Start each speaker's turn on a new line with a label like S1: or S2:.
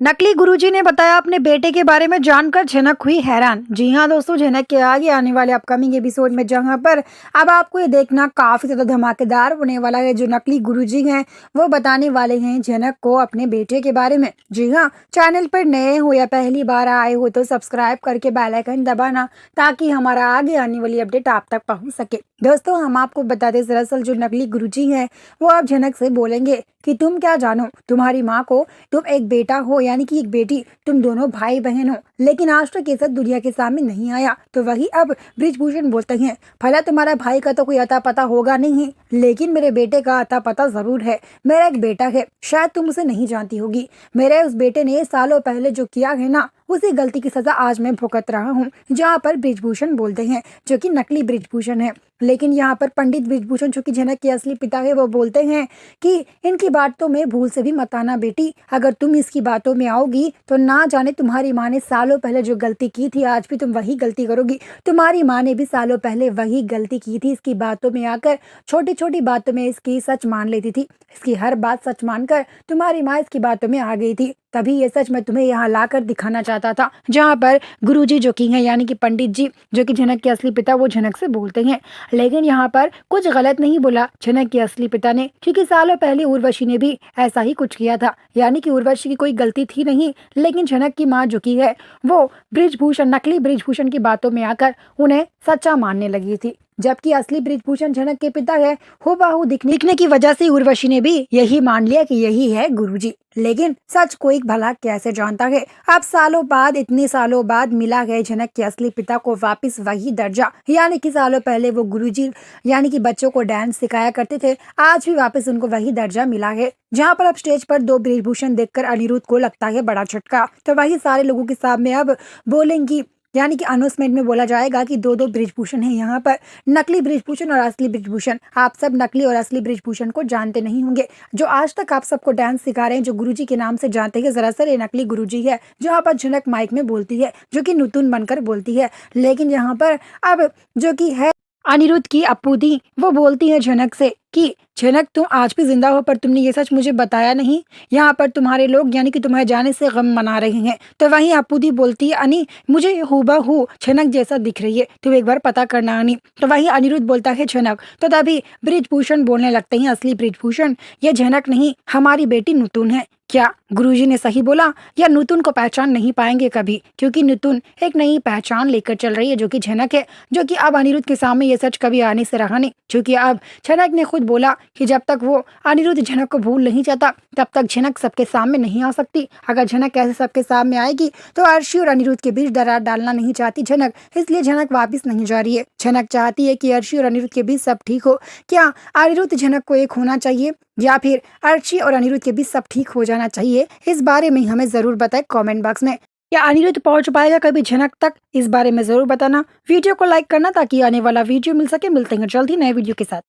S1: नकली गुरुजी ने बताया अपने बेटे के बारे में जानकर झनक हुई हैरान। जी हाँ दोस्तों, झनक के आगे आने वाले अपकमिंग एपिसोड में जहां पर अब आपको ये देखना काफी ज्यादा धमाकेदार होने वाला है। जो नकली गुरुजी हैं वो बताने वाले हैं झनक को अपने बेटे के बारे में। जी हाँ, चैनल पर नए हो या पहली बार आए हो तो सब्सक्राइब करके बेल आइकन दबाना ताकि हमारा आगे आने वाली अपडेट आप तक पहुंच सके। दोस्तों, हम आपको बता दें, दरअसल जो नकली गुरुजी हैं वो अब झनक से बोलेंगे कि तुम क्या जानो, तुम्हारी माँ को तुम एक बेटा हो यानी कि एक बेटी, तुम दोनों भाई बहन हो, लेकिन आज तक ये सब दुनिया के सामने नहीं आया। तो वही अब ब्रिजभूषण बोलते हैं, भला तुम्हारा भाई का तो कोई अता पता होगा नहीं, लेकिन मेरे बेटे का अता पता जरूर है। मेरा एक बेटा है, शायद तुम उसे नहीं जानती होगी। मेरे उस बेटे ने सालों पहले जो किया है ना, उसी गलती की सजा आज मैं भुगत रहा हूँ। जहाँ पर ब्रिजभूषण बोलते हैं, जो कि नकली ब्रिजभूषण है, लेकिन यहाँ पर पंडित ब्रिजभूषण जो कि झनक के असली पिता है वो बोलते हैं कि इनकी बातों में भूल से भी मत आना बेटी, अगर तुम इसकी बातों में आओगी तो ना जाने तुम्हारी माँ ने सालों पहले जो गलती की थी आज भी तुम वही गलती करोगी। तुम्हारी माँ ने भी सालों पहले वही गलती की थी, इसकी बातों में आकर छोटी छोटी बातों में इसकी सच मान लेती थी। इसकी हर बात सच मानकर तुम्हारी माँ इसकी बातों में आ गई थी, तभी ये सच मैं तुम्हें यहाँ लाकर दिखाना चाहता था। जहाँ पर गुरुजी जो कि हैं यानी कि पंडित जी जो कि झनक के असली पिता, वो झनक से बोलते हैं, लेकिन यहाँ पर कुछ गलत नहीं बोला झनक के असली पिता ने, क्योंकि सालों पहले उर्वशी ने भी ऐसा ही कुछ किया था। यानी कि उर्वशी की कोई गलती थी नहीं, लेकिन झनक की माँ जो की है वो ब्रिजभूषण, नकली ब्रिजभूषण की बातों में आकर उन्हें सच्चा मानने लगी थी, जबकि असली ब्रिजभूषण झनक के पिता है। हूबहू दिखने की वजह से उर्वशी ने भी यही मान लिया कि यही है गुरुजी। लेकिन सच कोई भला कैसे जानता है। अब सालों बाद, इतने सालों बाद मिला है झनक के असली पिता को वापस वही दर्जा, यानी कि सालों पहले वो गुरुजी यानी कि बच्चों को डांस सिखाया करते थे, आज भी वापस उनको वही दर्जा मिला है। जहाँ पर अब स्टेज पर दो ब्रिजभूषण देखकर अनिरुद्ध को लगता है बड़ा झटका, तो वही सारे लोगों के सामने अब बोलेंगी, यानी कि अनाउंसमेंट में बोला जाएगा कि दो दो ब्रिजभूषण हैं यहाँ पर, नकली ब्रिजभूषण और असली ब्रिजभूषण। आप सब नकली और असली ब्रिजभूषण को जानते नहीं होंगे। जो आज तक आप सबको डांस सिखा रहे हैं, जो गुरुजी के नाम से जानते हैं, दरअसल ये नकली गुरुजी है। जहाँ पर झनक माइक में बोलती है, जो कि नुतुन बनकर बोलती है, लेकिन यहाँ पर अब जो कि है अनिरुद्ध की अप्पू दी, वो बोलती है झनक से कि झनक तुम आज भी जिंदा हो पर तुमने ये सच मुझे बताया नहीं। यहाँ पर तुम्हारे लोग यानी कि तुम्हारे जाने से गम मना रहे हैं। तो वहीं अप्पू दी बोलती है, अनी मुझे हूबहू झनक जैसा दिख रही है, तुम एक बार पता करना अनी। तो वहीं अनिरुद्ध बोलता है झनक। तो तभी ब्रिजभूषण बोलने लगते हैं, असली ब्रिजभूषण, ये झनक नहीं हमारी बेटी नुतुन है। क्या गुरुजी ने सही बोला, या नुतुन को पहचान नहीं पाएंगे कभी, क्योंकि नुतुन एक नई पहचान लेकर चल रही है जो कि झनक है, जो कि अब अनिरुद्ध के सामने ये सच कभी आने से रहा नहीं। क्योंकि अब झनक ने खुद बोला कि जब तक वो अनिरुद्ध झनक को भूल नहीं जाता तब तक झनक सबके सामने नहीं आ सकती। अगर झनक ऐसे सबके सामने आएगी तो अर्शी और अनिरुद्ध के बीच दरार डालना नहीं चाहती झनक, इसलिए झनक वापस नहीं जा रही है। झनक चाहती है कि अर्शी और अनिरुद्ध के बीच सब ठीक हो। क्या अनिरुद्ध झनक को एक होना चाहिए, या फिर अर्शी और अनिरुद्ध के बीच सब ठीक हो जाना चाहिए? इस बारे में हमें जरूर बताएं कमेंट बॉक्स में। क्या अनिरुद्ध पहुंच पाएगा कभी झनक तक? इस बारे में जरूर बताना। वीडियो को लाइक करना ताकि आने वाला वीडियो मिल सके। मिलते हैं जल्द ही नए वीडियो के साथ।